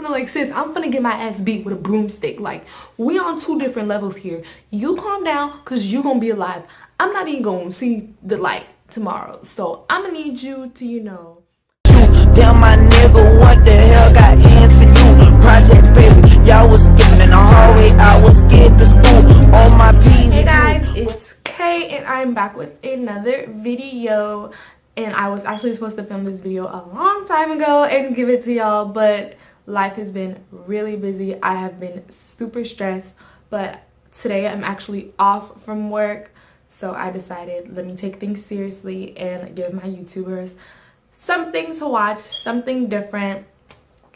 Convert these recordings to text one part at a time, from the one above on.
Like, sis, I'm gonna get my ass beat with a broomstick. Like, we on two different levels here. You calm down, cause you gonna be alive. I'm not even gonna see the light tomorrow. So I'm gonna need you to, Damn, my nigga, what the hell got into you? Project baby, y'all was skipping in the hallway, I was getting to school on my P's. Hey guys, it's Kay and I'm back with another video. And I was actually supposed to film this video a long time ago and give it to y'all, but life has been really busy. I have been super stressed, but today I'm actually off from work. So I decided, let me take things seriously and give my YouTubers something to watch, something different.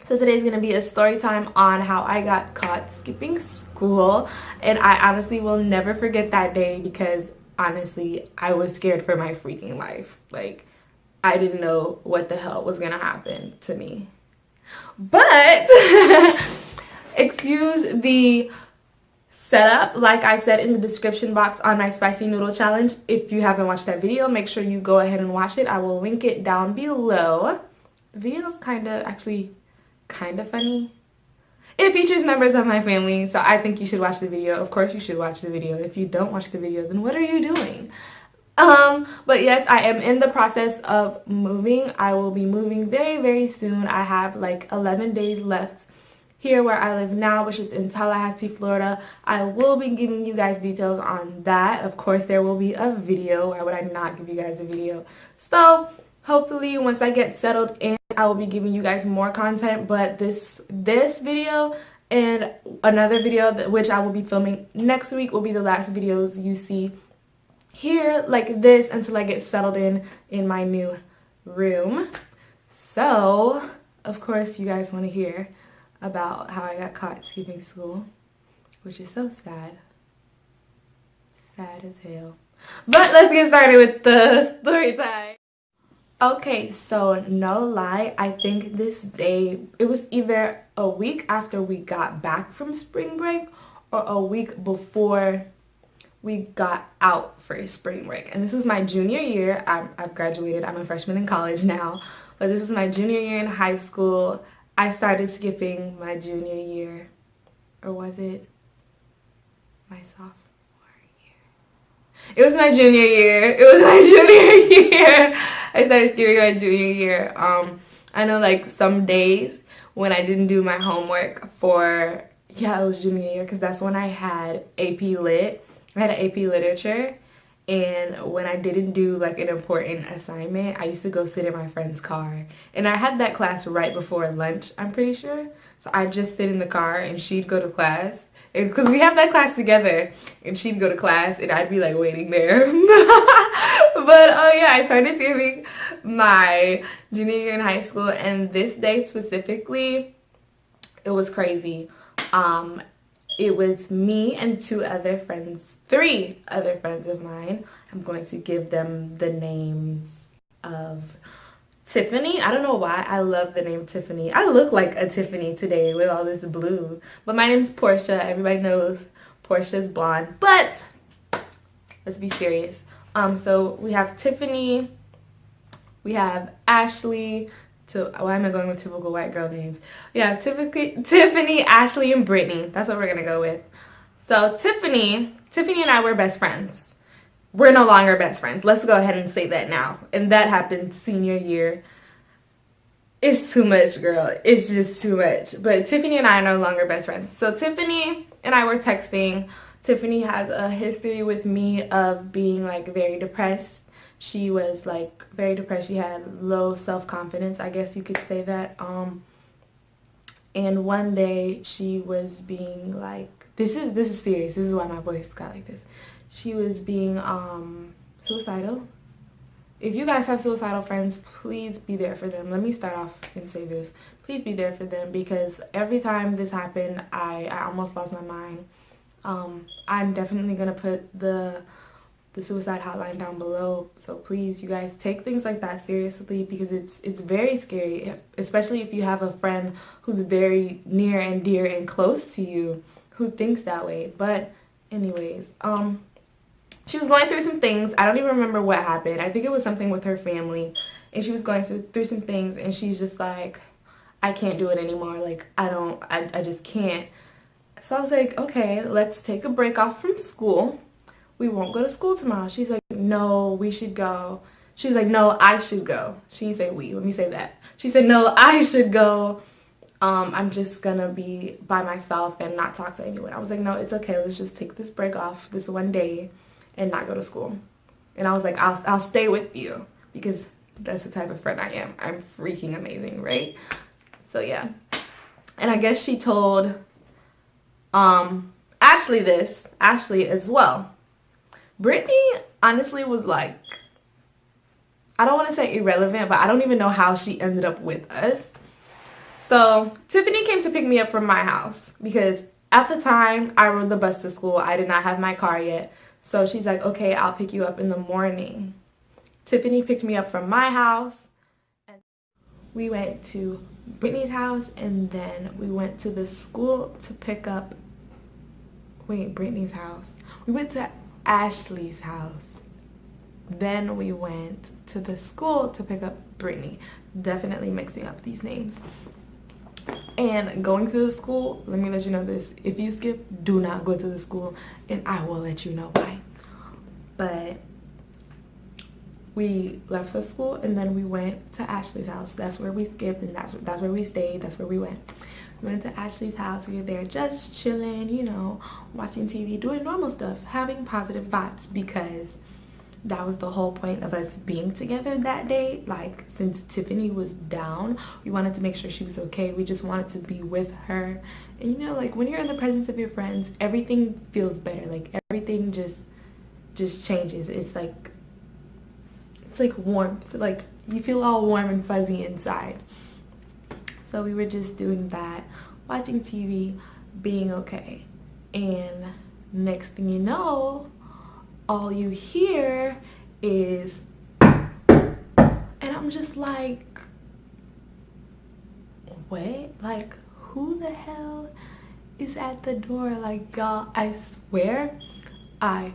So today's gonna be a story time on how I got caught skipping school, and I honestly will never forget that day because honestly I was scared for my freaking life. Like, I didn't know what the hell was gonna happen to me. But excuse the setup. Like I said in the description box on my spicy noodle challenge, if you haven't watched that video, make sure you go ahead and watch it. I will link it down below. The video is kind of funny. It features members of my family, so I think you should watch the video. Of course you should watch the video. If you don't watch the video, then what are you doing? But yes, I am in the process of moving. I will be moving very, very soon. I have like 11 days left here where I live now, which is in Tallahassee, Florida. I will be giving you guys details on that. Of course, there will be a video. Why would I not give you guys a video? So hopefully once I get settled in, I will be giving you guys more content. But this video and another video which I will be filming next week will be the last videos you see here like this until I get settled in my new room. So of course you guys want to hear about how I got caught skipping school, which is so sad as hell. But let's get started with the story time. Okay, so no lie, I think this day, it was either a week after we got back from spring break or a week before we got out for spring break. And this was my junior year. I've graduated. I'm a freshman in college now. But this is my junior year in high school. I started skipping my junior year. Or was it my sophomore year? It was my junior year. It was my junior year. I started skipping my junior year. I know like some days when I didn't do my homework for, yeah, it was junior year because that's when I had AP Lit. I had an AP Literature, and when I didn't do like an important assignment, I used to go sit in my friend's car. And I had that class right before lunch, I'm pretty sure. So I'd just sit in the car and she'd go to class. Because we have that class together, and she'd go to class and I'd be like waiting there. But oh yeah, I started skipping my junior year in high school, and this day specifically, it was crazy. It was me and three other friends of mine. I'm going to give them the names of Tiffany. I don't know why I love the name Tiffany. I look like a Tiffany today with all this blue. But my name's Portia. Everybody knows Portia's blonde. But let's be serious. So we have Tiffany. We have Ashley. Why am I going with typical white girl names? Yeah, Tiffany, Ashley, and Brittany. That's what we're going to go with. So Tiffany and I were best friends. We're no longer best friends. Let's go ahead and say that now. And that happened senior year. It's too much, girl. It's just too much. But Tiffany and I are no longer best friends. So Tiffany and I were texting. Tiffany has a history with me of being like very depressed. She was like very depressed. She had low self-confidence, I guess you could say that. And one day she was being like, this is serious. This is why my voice got like this. She was being suicidal. If you guys have suicidal friends, please be there for them. Let me start off and say this. Please be there for them, because every time this happened, I almost lost my mind. I'm definitely going to put the suicide hotline down below. So please, you guys, take things like that seriously, because it's very scary, especially if you have a friend who's very near and dear and close to you who thinks that way. But anyways, she was going through some things. I don't even remember what happened. I think it was something with her family, and she was going through some things, and she's just like, I can't do it anymore. Like, I just can't. So I was like, okay, let's take a break off from school. We won't go to school tomorrow. She's like, no, we should go. She was like, no, I should go. She didn't say we. Let me say that. She said, no, I should go. I'm just gonna be by myself and not talk to anyone. I was like, no, it's okay. Let's just take this break off this one day and not go to school. And I was like, I'll stay with you because that's the type of friend I am. I'm freaking amazing, right? So yeah. And I guess she told Ashley as well. Brittany honestly was like, I don't want to say irrelevant, but I don't even know how she ended up with us. So Tiffany came to pick me up from my house because at the time I rode the bus to school. I did not have my car yet. So she's like, okay, I'll pick you up in the morning. Tiffany picked me up from my house. And we went to Brittany's house and then we went to the school to pick up, Brittany's house. We went to Ashley's house. Then we went to the school to pick up Brittany. Definitely mixing up these names. And going to the school, let me let you know this. If you skip, do not go to the school and I will let you know why. But we left the school and then we went to Ashley's house. That's where we skipped and that's where we stayed. That's where we went. We went to Ashley's house. We were there just chilling, you know, watching TV, doing normal stuff, having positive vibes because that was the whole point of us being together that day. Like, since Tiffany was down, we wanted to make sure she was okay. We just wanted to be with her. And you know, like when you're in the presence of your friends, everything feels better. Like everything just changes. It's like warmth. Like you feel all warm and fuzzy inside. So we were just doing that, watching TV, being okay. And next thing you know, all you hear is, and I'm just like, what? Like, who the hell is at the door? Like, y'all, I swear I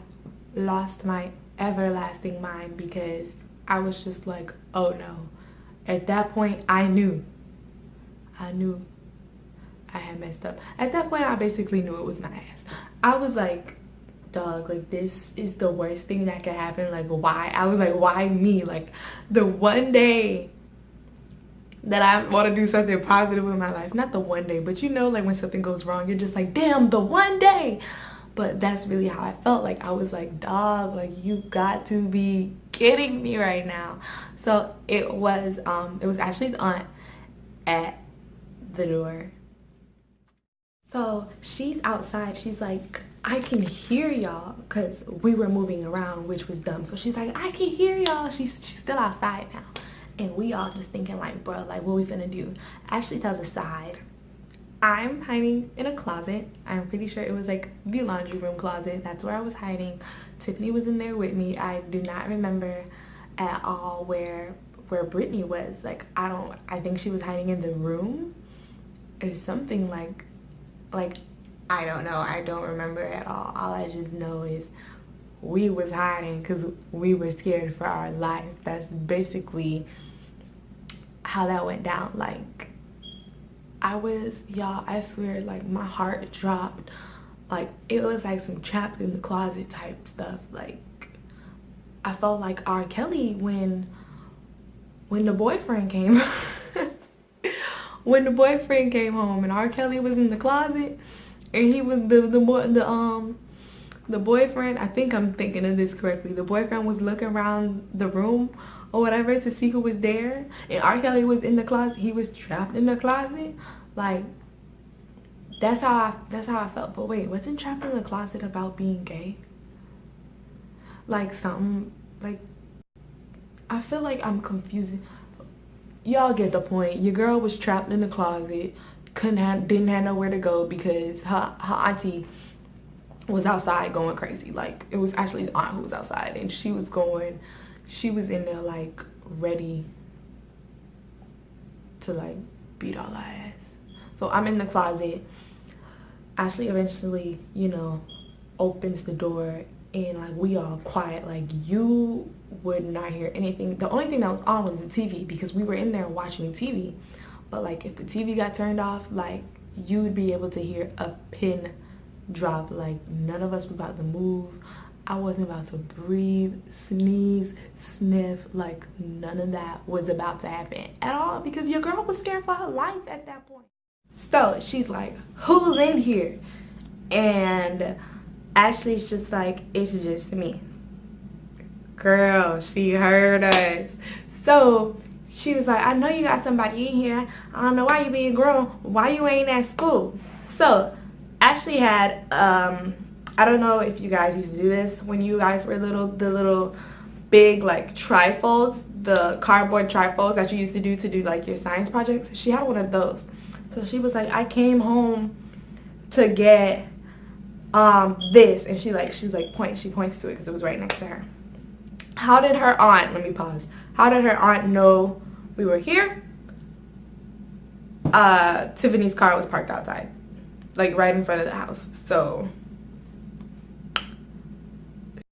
lost my everlasting mind because I was just like, oh no. At that point, I knew I had messed up. At that point, I basically knew it was my ass. I was like, dog, like this is the worst thing that could happen. Like, why? I was like, why me? Like, the one day that I want to do something positive in my life, not the one day, but you know, like when something goes wrong, you're just like, damn, the one day. But that's really how I felt. Like I was like, dog, like you got to be kidding me right now. So it was Ashley's aunt at the door. So she's outside. She's like, I can hear y'all, because we were moving around, which was dumb. So she's like, I can hear y'all. She's still outside now. And we all just thinking like, bro, like what we finna do? Ashley tells us side. I'm hiding in a closet. I'm pretty sure it was like the laundry room closet. That's where I was hiding. Tiffany was in there with me. I do not remember at all where Brittany was. Like I think she was hiding in the room or something like I don't know. I don't remember at all. All I just know is we was hiding because we were scared for our life. That's basically how that went down. Like y'all, I swear, like my heart dropped. Like it was like some trapped in the closet type stuff. Like I felt like R. Kelly when the boyfriend came when the boyfriend came home and R. Kelly was in the closet and he was the boyfriend, I think I'm thinking of this correctly, the boyfriend was looking around the room or whatever to see who was there, and R. Kelly was in the closet. He was trapped in the closet. Like that's how I felt. But wait, wasn't trapped in the closet about being gay? Like something like, I feel like I'm confusing. Y'all get the point. Your girl was trapped in the closet, didn't have nowhere to go because her auntie was outside going crazy. Like it was Ashley's aunt who was outside, and she was in there like ready to like beat all our ass. So I'm in the closet. Ashley eventually, you know, opens the door, and like we all quiet. Like you would not hear anything. The only thing that was on was the TV because we were in there watching TV. but like if the TV got turned off, like you would be able to hear a pin drop. Like none of us were about to move. I wasn't about to breathe, sneeze, sniff. Like none of that was about to happen at all because your girl was scared for her life at that point. So she's like, who's in here? And Ashley's just like, it's just me. Girl, she heard us. So she was like, I know you got somebody in here. I don't know why you being grown. Why you ain't at school? So Ashley had, I don't know if you guys used to do this when you guys were little, the little big like trifolds, the cardboard trifolds that you used to do like your science projects. She had one of those. So she was like, I came home to get this, and she points to it because it was right next to her. How did her aunt, let me pause, how did her aunt know we were here? Tiffany's car was parked outside, like right in front of the house. So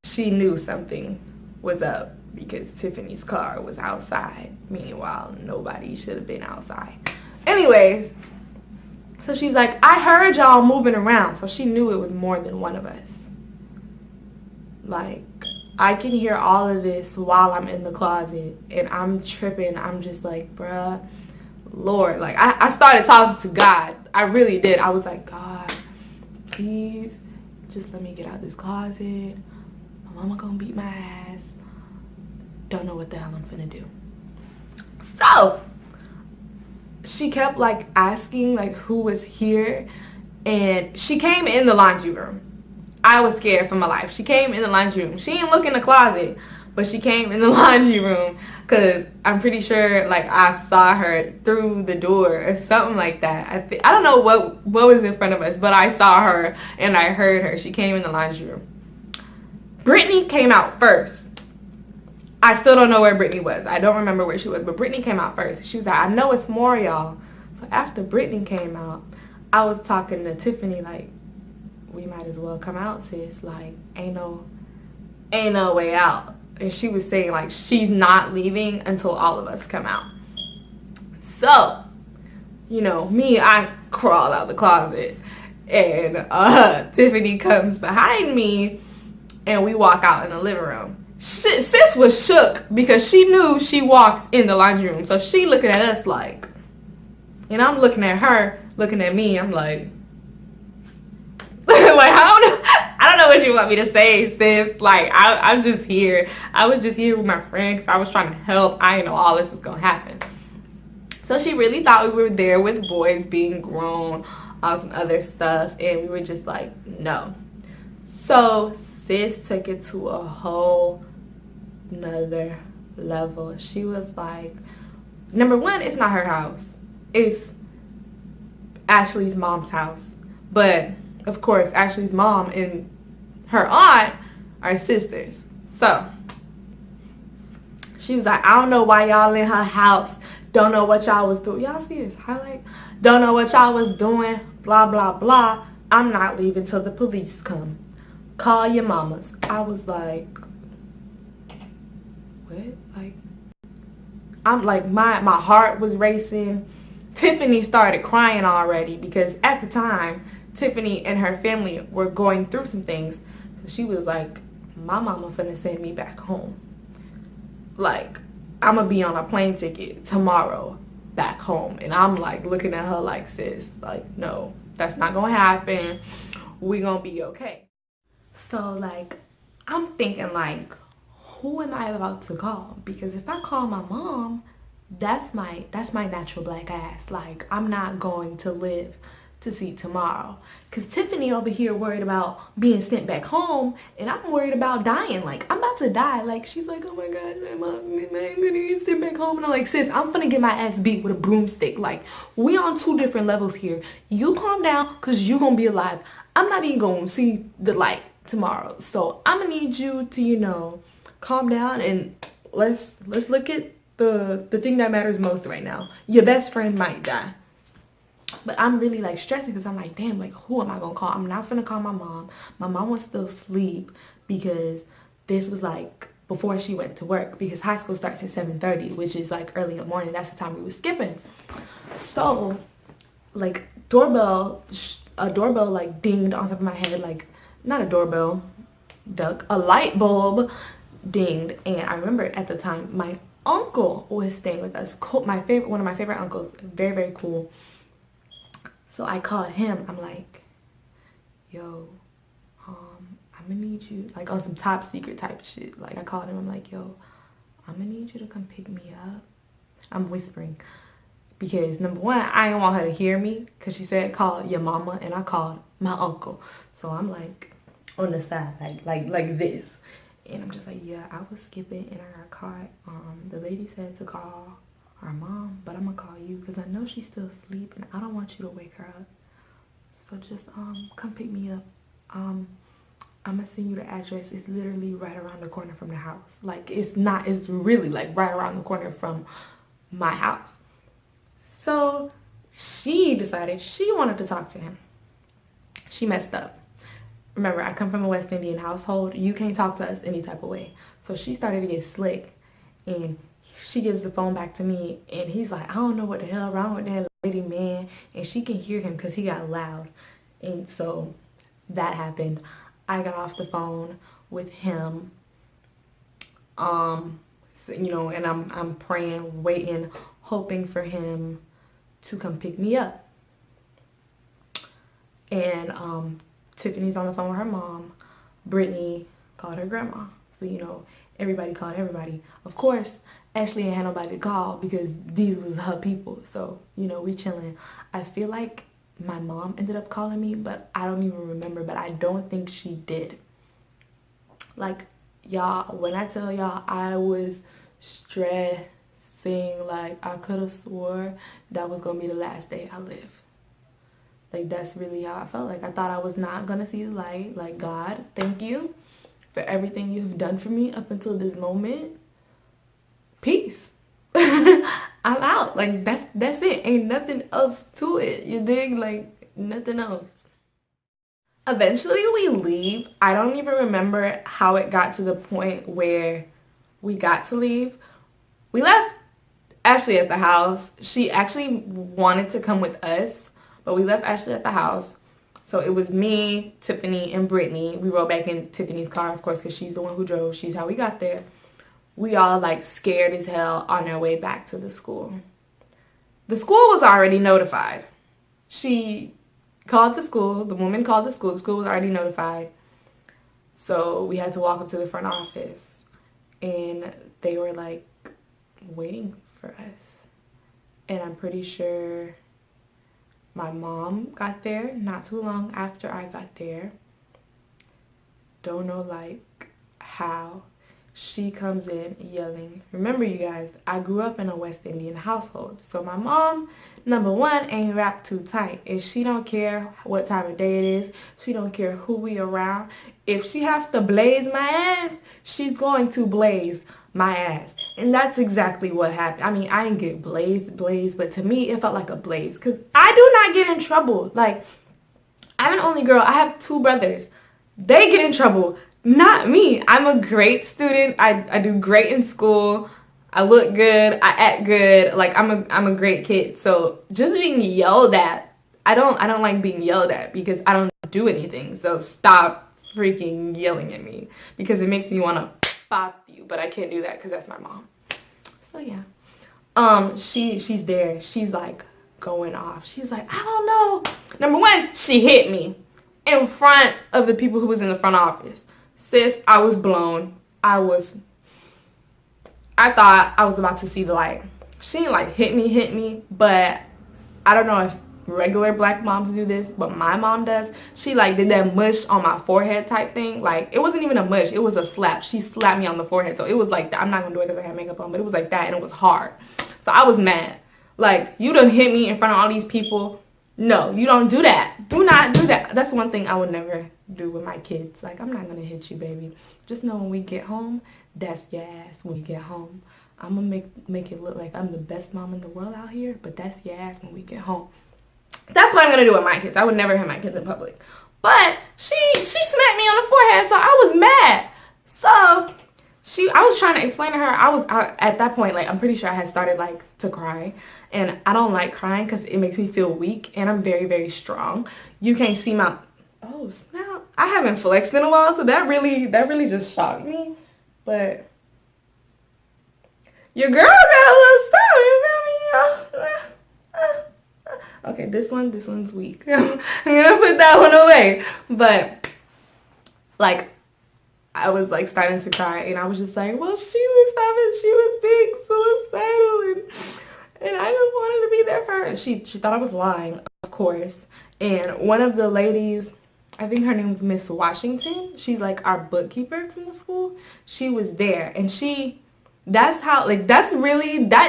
she knew something was up because Tiffany's car was outside. Meanwhile, nobody should have been outside. Anyways, so she's like, I heard y'all moving around. So she knew it was more than one of us. Like, I can hear all of this while I'm in the closet and I'm tripping. I'm just like, bruh, Lord. Like, I started talking to God. I really did. I was like, God, please just let me get out this closet. My mama gonna beat my ass. Don't know what the hell I'm finna do. So she kept like asking like who was here, and she came in the laundry room. I was scared for my life. She came in the laundry room. She didn't look in the closet, but she came in the laundry room because I'm pretty sure like I saw her through the door or something like that. I don't know what was in front of us, but I saw her and I heard her. She came in the laundry room. Britney came out first. I still don't know where Britney was. I don't remember where she was, but Britney came out first. She was like, I know it's more, y'all. So after Britney came out, I was talking to Tiffany like, we might as well come out, sis. Like, ain't no way out. And she was saying like she's not leaving until all of us come out. So, you know, me, I crawl out the closet, and Tiffany comes behind me, and we walk out in the living room. Sis was shook because she knew she walked in the laundry room. So she looking at us like, and I'm looking at her, looking at me. I'm like, like I don't know what you want me to say, sis. Like I'm just here. I was just here with my friends. I was trying to help. I didn't know all this was gonna happen. So she really thought we were there with boys being grown, all some other stuff, and we were just like, no. So sis took it to a whole another level. She was like, number one, it's not her house. It's Ashley's mom's house. But of course, Ashley's mom and her aunt are sisters. So she was like, I don't know why y'all in her house. Don't know what y'all was doing. Y'all see this highlight? Don't know what y'all was doing. Blah, blah, blah. I'm not leaving till the police come. Call your mamas. I was like, what? Like, I'm like, my heart was racing. Tiffany started crying already because at the time, Tiffany and her family were going through some things. So she was like, my mama finna send me back home. Like, I'm gonna be on a plane ticket tomorrow back home. And I'm like looking at her like, sis, like, no, that's not gonna happen. We gonna be okay. So like, I'm thinking like, who am I about to call? Because if I call my mom, that's my natural black ass. Like, I'm not going to live to see tomorrow. Because Tiffany over here worried about being sent back home, and I'm worried about dying. Like, I'm about to die. Like, she's like, oh my God, my mom, I'm gonna get sent back home. And I'm like, sis, I'm gonna get my ass beat with a broomstick. Like, we on two different levels here. You calm down, because you gonna be alive. I'm not even gonna see the light tomorrow. So I'm gonna need you to, you know, calm down, and let's look at the thing that matters most right now. Your best friend might die. But I'm really like stressing because I'm like, damn, like, who am I gonna call? I'm not gonna call my mom. My mom was still asleep because this was like before she went to work, because high school starts at 7:30, which is like early in the morning. That's the time we were skipping. So, like, a doorbell, like, dinged on top of my head. Like, not a doorbell, duck, a light bulb dinged. And I remember at the time, my uncle was staying with us. One of my favorite uncles. Very, very cool. So I called him. I'm like, yo, I'm gonna need you, like, on some top secret type shit. Like, I called him. I'm like, yo, I'm gonna need you to come pick me up. I'm whispering because, number one, I didn't want her to hear me because she said call your mama, and I called my uncle. So I'm like on the side, like this, and I'm just like, yeah, I was skipping and I got caught. The lady said to call our mom, but I'm gonna call you because I know she's still asleep and I don't want you to wake her up. So just come pick me up. I'm gonna send you the address. It's literally right around the corner from the house. Like, it's really like right around the corner from my house. So she decided she wanted to talk to him. She messed up. Remember, I come from a West Indian household. You can't talk to us any type of way. So she started to get slick, and she gives the phone back to me, and he's like, I don't know what the hell wrong with that lady, man. And she can hear him because he got loud. And so that happened. I got off the phone with him, and I'm praying, waiting, hoping for him to come pick me up. And Tiffany's on the phone with her mom. Brittany called her grandma. So, everybody called everybody. Of course, Ashley ain't had nobody to call because these was her people. So, we chilling. I feel like my mom ended up calling me, but I don't even remember. But I don't think she did. Like, y'all, when I tell y'all I was stressing, like, I could have swore that was going to be the last day I live. Like, that's really how I felt. Like, I thought I was not going to see the light. Like, God, thank you for everything you've done for me up until this moment. Peace. I'm out. Like, that's it. Ain't nothing else to it. You dig? Like, nothing else. Eventually, we leave. I don't even remember how it got to the point where we got to leave. We left Ashley at the house. She actually wanted to come with us, but we left Ashley at the house. So it was me, Tiffany, and Brittany. We rode back in Tiffany's car, of course, because she's the one who drove. She's how we got there. We all, like, scared as hell on our way back to the school. The school was already notified. She called the school. The woman called the school. The school was already notified. So we had to walk up to the front office. And they were, like, waiting for us. And I'm pretty sure my mom got there not too long after I got there. Don't know, like, how. She comes in yelling. Remember, you guys, I grew up in a West Indian household. So my mom, number one, ain't wrapped too tight. And she don't care what time of day it is. She don't care who we around. If she has to blaze my ass, she's going to blaze my ass. And that's exactly what happened. I mean, I didn't get blazed, but to me, it felt like a blaze. Because I do not get in trouble. Like, I'm an only girl. I have two brothers. They get in trouble. Not me. I'm a great student. I do great in school. I look good. I act good. Like, I'm a great kid. So just being yelled at, I don't like being yelled at because I don't do anything. So stop freaking yelling at me because it makes me want to pop you, but I can't do that because that's my mom. So yeah. She's there. She's like going off. She's like, I don't know. Number one, she hit me in front of the people who was in the front office. Sis, I was blown. I thought I was about to see the light. She didn't like hit me, but I don't know if regular black moms do this, but my mom does. She like did that mush on my forehead type thing. Like, it wasn't even a mush, it was a slap. She slapped me on the forehead. So it was like that. I'm not gonna do it because I had makeup on, but it was like that, and it was hard. So I was mad. Like, you done hit me in front of all these people. No, you don't do that. Do not do that. That's one thing I would never do with my kids. Like, I'm not gonna hit you, baby. Just know when we get home, that's your ass. When we get home, I'm gonna make it look like I'm the best mom in the world out here, but that's your ass when we get home. That's what I'm gonna do with my kids. I would never hit my kids in public. But she smacked me on the forehead, so I was mad. So I was trying to explain to her. I at that point, like, I'm pretty sure I had started like to cry, and I don't like crying because it makes me feel weak, and I'm very, very strong. You can't see my, oh snap, I haven't flexed in a while, so that really just shocked me. But your girl got a little stuff, you feel me? Okay, this one's weak. I'm gonna put that one away. But like, I was like starting to cry, and I was just like, well, she was 7, she was being suicidal, and I just wanted to be there for her. And she thought I was lying, of course. And one of the ladies, I think her name was Miss Washington. She's like our bookkeeper from the school. She was there, and that's how, like, that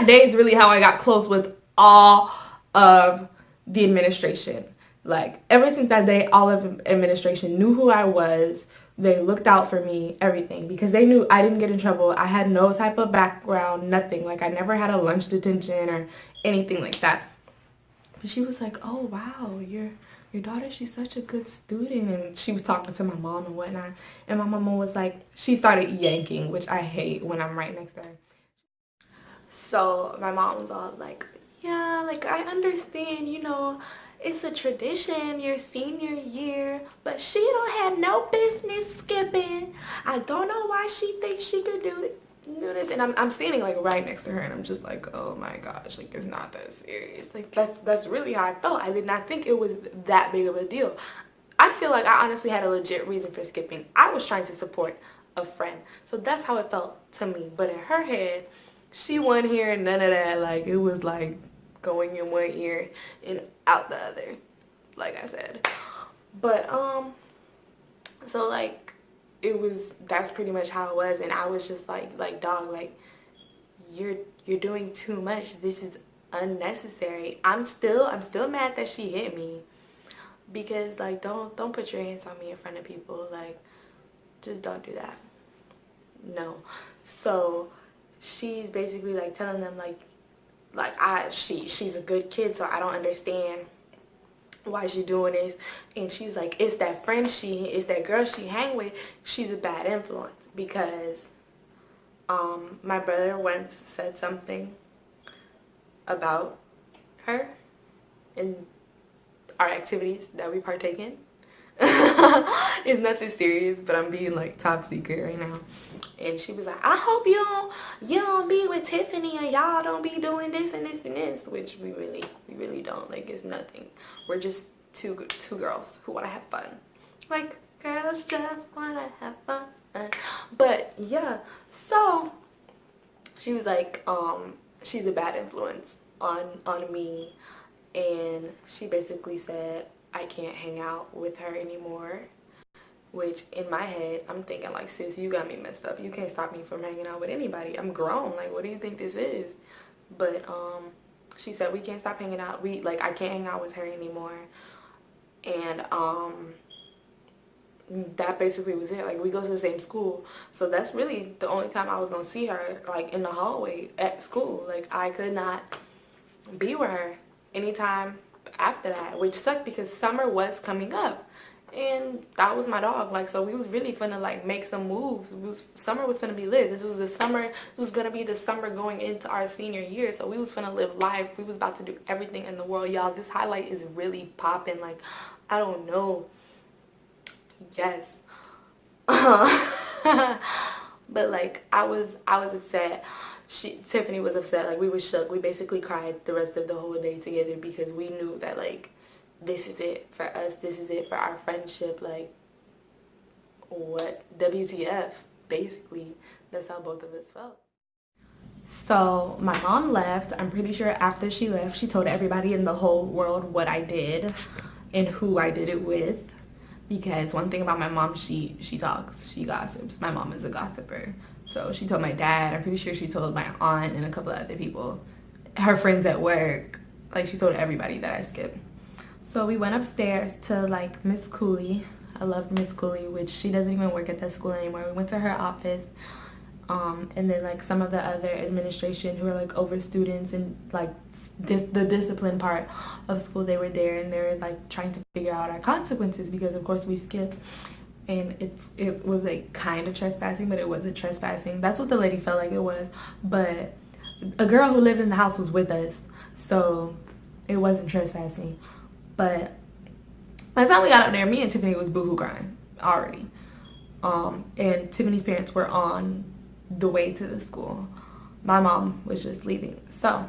day is really how I got close with all of the administration. Like, ever since that day, all of administration knew who I was. They looked out for me, everything, because they knew I didn't get in trouble. I had no type of background, nothing. Like, I never had a lunch detention or anything like that. But she was like, oh, wow, your daughter, she's such a good student. And she was talking to my mom and whatnot. And my mama was like, she started yanking, which I hate when I'm right next to her. So my mom was all like, yeah, like, I understand, it's a tradition your senior year, but she don't have no business skipping. I don't know why she thinks she could do this. And I'm standing like right next to her, and I'm just like, oh my gosh, like, it's not that serious. Like, that's really how I felt. I did not think it was that big of a deal. I feel like I honestly had a legit reason for skipping. I was trying to support a friend. So that's how it felt to me. But in her head, she wasn't hearing none of that. Like, it was like going in one ear and out the other, like I said. But so like, that's pretty much how it was. And I was just like, dog, like, you're doing too much. This is unnecessary. I'm still mad that she hit me, because like, don't put your hands on me in front of people. Like, just don't do that. No. So she's basically like telling them like she's a good kid, so I don't understand why she doing this. And she's like, it's that girl she hang with, she's a bad influence, because my brother once said something about her and our activities that we partake in. It's nothing serious, but I'm being like top secret right now. And she was like, I hope you don't be with Tiffany, and y'all don't be doing this and this and this, which we really don't. Like, it's nothing. We're just two girls who want to have fun. Like, girls just want to have fun. But yeah, so she was like, she's a bad influence on me, and she basically said I can't hang out with her anymore. Which, in my head, I'm thinking like, sis, you got me messed up. You can't stop me from hanging out with anybody. I'm grown. Like, what do you think this is? But she said we can't stop hanging out. I can't hang out with her anymore. And that basically was it. Like, we go to the same school, so that's really the only time I was gonna see her, like, in the hallway at school. Like, I could not be with her anytime after that, which sucked because summer was coming up. And that was my dog. Like, so we was really finna like make some moves. Summer was finna be lit. This was gonna be the summer going into our senior year. So we was finna live life. We was about to do everything in the world, y'all. This highlight is really popping. Like, I don't know. Yes. But like, I was upset. Tiffany was upset. Like, we were shook. We basically cried the rest of the whole day together, because we knew that like, this is it for us. This is it for our friendship. Like, what? WTF, basically. That's how both of us felt. So my mom left. I'm pretty sure after she left, she told everybody in the whole world what I did and who I did it with. Because one thing about my mom, she talks, she gossips. My mom is a gossiper. So she told my dad. I'm pretty sure she told my aunt and a couple of other people. Her friends at work. Like, she told everybody that I skipped. So we went upstairs to like Miss Cooley. I love Miss Cooley, which she doesn't even work at that school anymore. We went to her office, and then like some of the other administration who are like over students and like the discipline part of school, they were there, and they were like trying to figure out our consequences, because of course we skipped. And it was like kind of trespassing, but it wasn't trespassing. That's what the lady felt like it was. But a girl who lived in the house was with us. so it wasn't trespassing. But by the time we got up there, me and Tiffany was boohoo crying already. And Tiffany's parents were on the way to the school. My mom was just leaving. So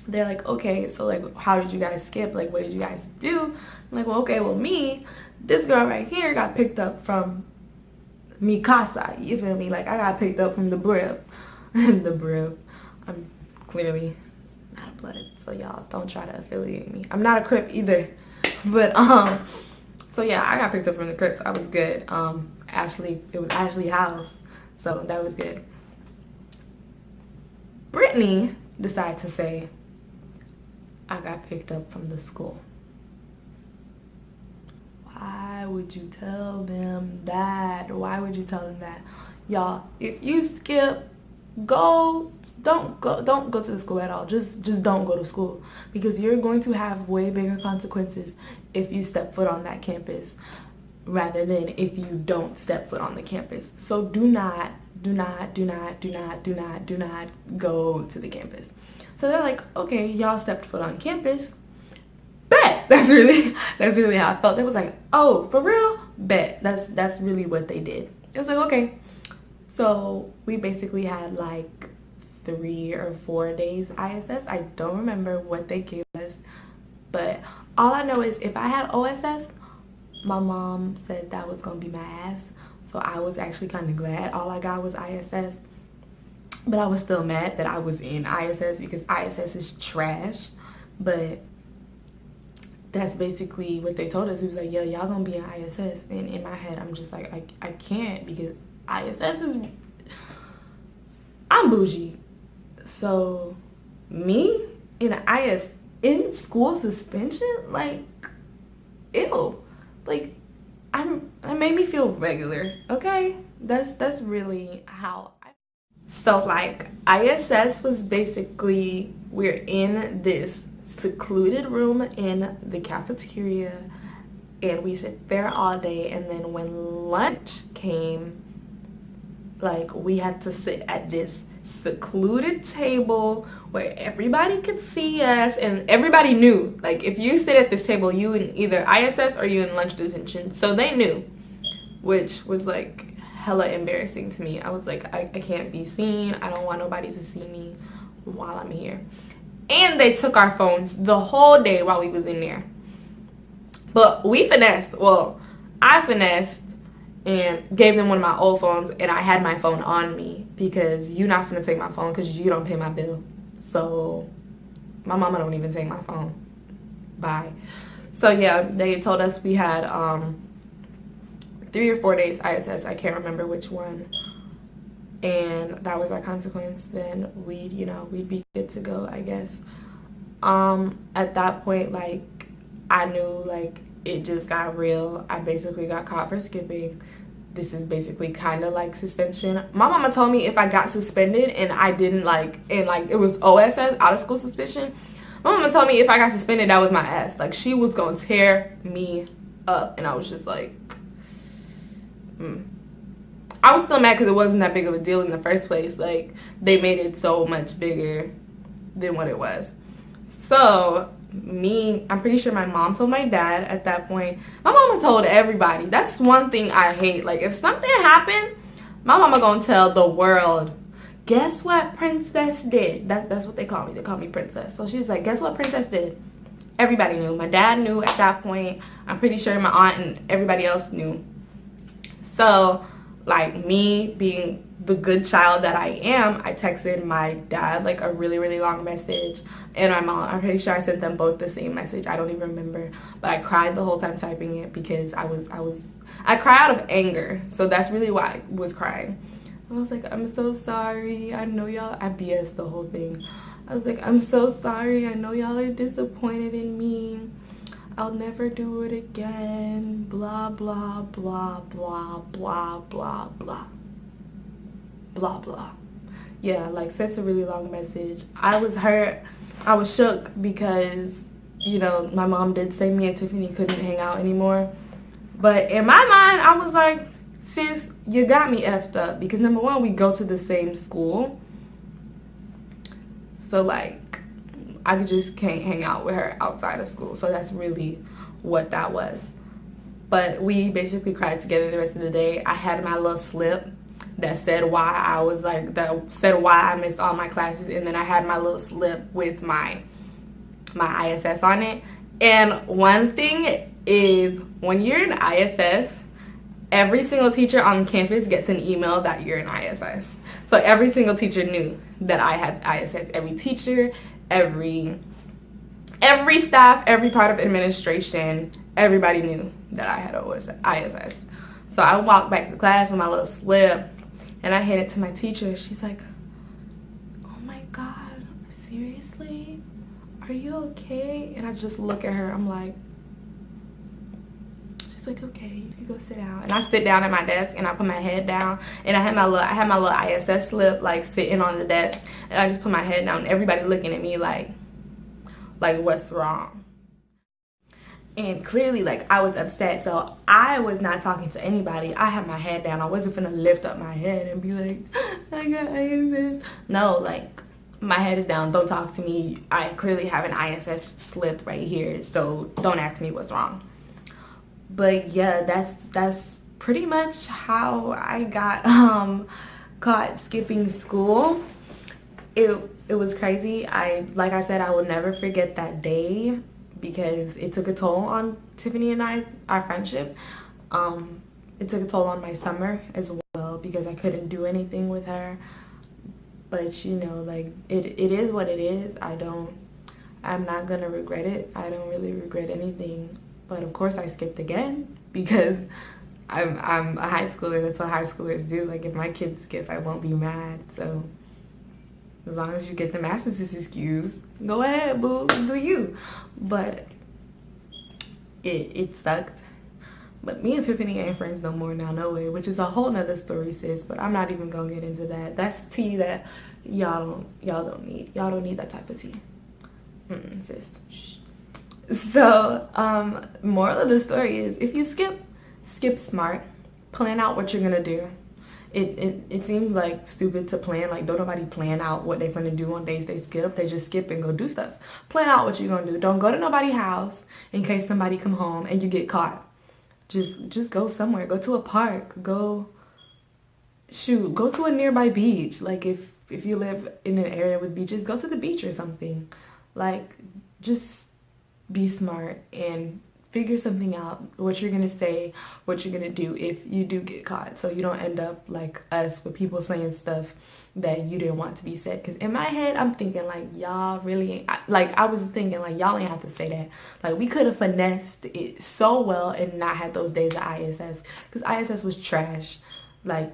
they're like, okay, so like, how did you guys skip? Like, what did you guys do? I'm like, well, okay, well, this girl right here got picked up from mi casa. You feel me? Like, I got picked up from the Brib. The Brib. I'm clearly not a blood, so y'all don't try to affiliate me. I'm not a Crip either. But, so yeah, I got picked up from the Crips. I was good. It was Ashley house, so that was good. Brittany decided to say, I got picked up from the school. Why would you tell them that? Why would you tell them that? Y'all, if you skip, don't go to the school at all. Just don't go to school, because you're going to have way bigger consequences if you step foot on that campus rather than if you don't step foot on the campus. So do not go to the campus. So they're like, okay, y'all stepped foot on campus. Bet. That's really how I felt. It was like, oh, for real? Bet. That's really what they did. It was like, okay. So we basically had like 3 or 4 days ISS. I don't remember what they gave us, but all I know is if I had OSS, my mom said that was gonna be my ass. So I was actually kind of glad all I got was ISS. But I was still mad that I was in ISS because ISS is trash. But that's basically what they told us. It was like, yo, y'all gonna be in ISS. And in my head, I'm just like, I can't, because ISS is, I'm bougie. So me in an IS in school suspension, like, ew. Like, it made me feel regular, okay? That's really how so like ISS was basically, we're in this secluded room in the cafeteria and we sit there all day, and then when lunch came, like, we had to sit at this secluded table where everybody could see us and everybody knew, like, if you sit at this table, you in either ISS or you in lunch detention. So they knew, which was like hella embarrassing to me. I was like, I can't be seen. I don't want nobody to see me while I'm here. And they took our phones the whole day while we was in there. But we finessed. Well, I finessed and gave them one of my old phones, and I had my phone on me because you're not finna take my phone because you don't pay my bill. So my mama don't even take my phone. Bye. So yeah, they told us we had 3 or 4 days ISS. I can't remember which one. And that was our consequence. Then we'd be good to go, I guess. At that point, like, I knew, like, it just got real. I basically got caught for skipping. This is basically kind of like suspension. My mama told me if I got suspended and I didn't, like, and like it was OSS, out of school suspension, my mama told me if I got suspended, that was my ass. Like, she was gonna tear me up. And I was just like, I was still mad because it wasn't that big of a deal in the first place. Like, they made it so much bigger than what it was. So I'm pretty sure my mom told my dad at that point. My mama told everybody. That's one thing I hate. Like, if something happened, my mama gonna tell the world, guess what Princess did? That's what they call me. They call me Princess. So she's like, guess what Princess did? Everybody knew. My dad knew at that point. I'm pretty sure my aunt and everybody else knew. So, like, me being the good child that I am, I texted my dad, like, a really, really long message, and my mom. I'm pretty sure I sent them both the same message. I don't even remember, but I cried the whole time typing it because I cry out of anger. So that's really why I was crying. I was like, I'm so sorry. I know y'all, I BS the whole thing. I was like, I'm so sorry. I know y'all are disappointed in me. I'll never do it again. Blah, blah, blah, blah, blah, blah, blah. Blah, blah. Yeah, like, sent a really long message. I was hurt. I was shook because, my mom did say me and Tiffany couldn't hang out anymore. But in my mind, I was like, sis, you got me effed up. Because, number one, we go to the same school. So, like, I just can't hang out with her outside of school. So that's really what that was. But we basically cried together the rest of the day. I had my little slip that said why I missed all my classes, and then I had my little slip with my ISS on it. And one thing is, when you're in ISS, every single teacher on campus gets an email that you're in ISS. So every single teacher knew that I had ISS. Every teacher, every staff, every part of administration, everybody knew that I had ISS. So I walked back to class with my little slip, and I handed it to my teacher. She's like, "Oh my God, seriously? Are you okay?" And I just look at her. I'm like, she's like, "Okay, you can go sit down." And I sit down at my desk, and I put my head down, and I had my little ISS slip like sitting on the desk, and I just put my head down, and everybody looking at me like what's wrong? And clearly, like, I was upset, so I was not talking to anybody. I had my head down. I wasn't finna lift up my head and be like, "I got ISS." No, like, my head is down. Don't talk to me. I clearly have an ISS slip right here, so don't ask me what's wrong. But yeah, that's pretty much how I got caught skipping school. It was crazy. Like I said, I will never forget that day, because it took a toll on Tiffany and our friendship. It took a toll on my summer as well, because I couldn't do anything with her. But you know, like, it is what it is. I'm not gonna regret it. I don't really regret anything. But of course I skipped again, because I'm a high schooler. That's what high schoolers do. Like, if my kids skip, I won't be mad. So as long as you get the master's excuse, go ahead, boo, do you. But it sucked. But me and Tiffany ain't friends no more now, no way, which is a whole nother story, sis. But I'm not even gonna get into that. That's tea that y'all don't need. Y'all don't need that type of tea, sis. Shh. So moral of the story is, if you skip smart. Plan out what you're gonna do. It seems like stupid to plan. Like, don't nobody plan out what they're gonna do on days they skip. They just skip and go do stuff. Plan out what you're gonna do. Don't go to nobody's house in case somebody come home and you get caught. Just go somewhere. Go to a park. Go to a nearby beach. Like, if you live in an area with beaches, go to the beach or something. Like, just be smart and figure something out, what you're gonna say, what you're gonna do if you do get caught, so you don't end up like us with people saying stuff that you didn't want to be said. Because in my head, I'm thinking, like, y'all really ain't, like, I was thinking, like, y'all ain't have to say that. Like, we could have finessed it so well and not had those days of ISS, because ISS was trash. Like,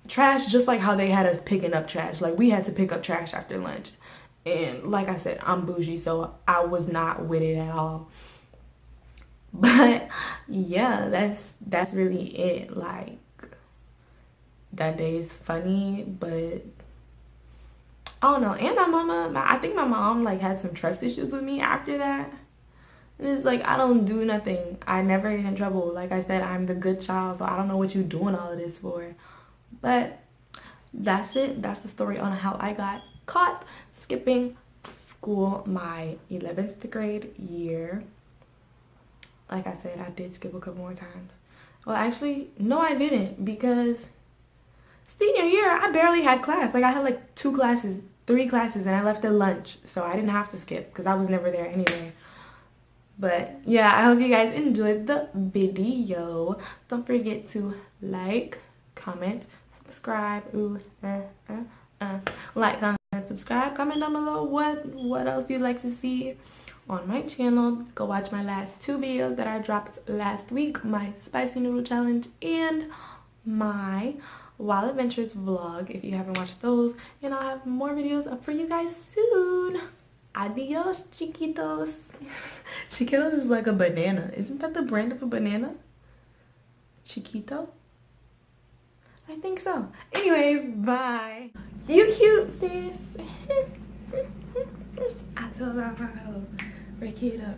trash, just like how they had us picking up trash. Like, we had to pick up trash after lunch. And like I said, I'm bougie, so I was not with it at all. But yeah, that's really it. Like, that day is funny, but I don't know. And I think my mom like had some trust issues with me after that. And it's like, I don't do nothing. I never get in trouble. Like I said, I'm the good child, so I don't know what you're doing all of this for. But that's it. That's the story on how I got caught skipping school my 11th grade year. Like I said, I did skip a couple more times. Well, actually, no, I didn't, because senior year, I barely had class. Like, I had like 3 classes, and I left at lunch, so I didn't have to skip because I was never there anyway. But yeah, I hope you guys enjoyed the video. Don't forget to like, comment, subscribe. Like, comment, subscribe. Comment down below what else you'd like to see on my channel. Go watch my last 2 videos that I dropped last week, my spicy noodle challenge and my wild adventures vlog, if you haven't watched those. And I'll have more videos up for you guys soon. Adios, chiquitos. Chiquitos is like a banana. Isn't that the brand of a banana? Chiquito? I think so. Anyways, bye. You cute, sis. I told her, break it up.